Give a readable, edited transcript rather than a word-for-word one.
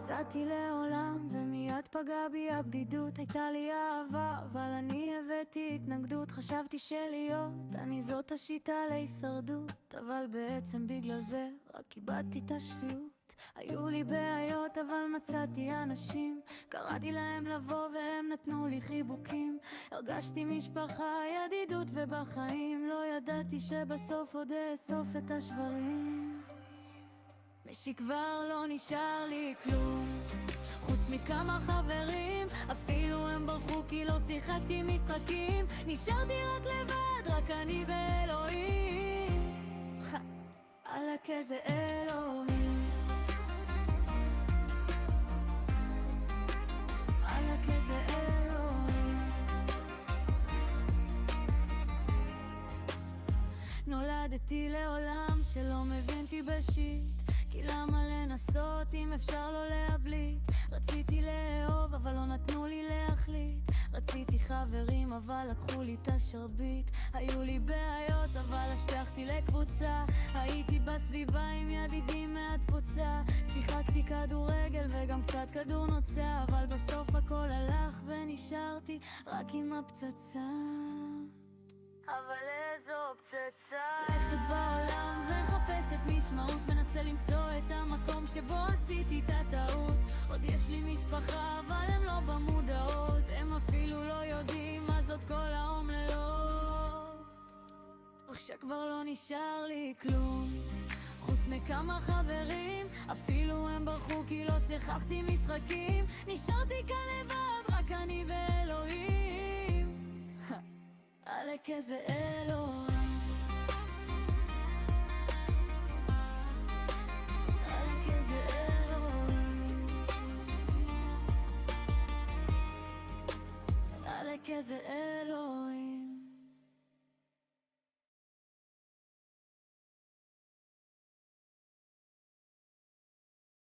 יצאתי לעולם ומיד פגעה בי הבדידות. הייתה לי אהבה אבל אני הבאתי התנגדות. חשבתי שלהיות אני זאת השיטה להישרדות, אבל בעצם בגלל זה רק איבדתי את השפיות. היו לי בעיות אבל מצאתי אנשים, קראתי להם לבוא והם נתנו לי חיבוקים. הרגשתי משפחה, ידידות, ובחיים לא ידעתי שבסוף עוד אאסוף את השברים. משכבר לא נשאר לי כלום חוץ מכמה חברים, אפילו הם ברחו כי לא שיחקתי משחקים. נשארתי רק לבד, רק אני ואלוהים. עלק איזה אלוהים, עלק איזה אלוהים. נולדתי לעולם שלא מביןתי בשיט, כי למה לנסות אם אפשר לא להבליט? רציתי לאהוב אבל לא נתנו לי להחליט. רציתי חברים אבל לקחו לי את השרביט. היו לי בעיות אבל השתייכתי לקבוצה, הייתי בסביבה עם ידידים מעט פוצה. שיחקתי כדורגל וגם קצת כדור נוצה, אבל בסוף הכל הלך ונשארתי רק עם הפצצה. אבל איזו פצצה. ללכת בעולם ומחפשת משמעות, מנסה למצוא את המקום שבו עשיתי את הטעות. עוד יש לי משפחה אבל הם לא במודעות, הם אפילו לא יודעים מה זאת כל האומללות. עכשיו כבר לא נשאר לי כלום חוץ מכמה חברים, אפילו הם ברחו כי לא שיחקתי משחקים. נשארתי כאן לבד, רק אני ואלוהים. עלק איזה אלוהים, עלק איזה אלוהים, עלק איזה אלוהים.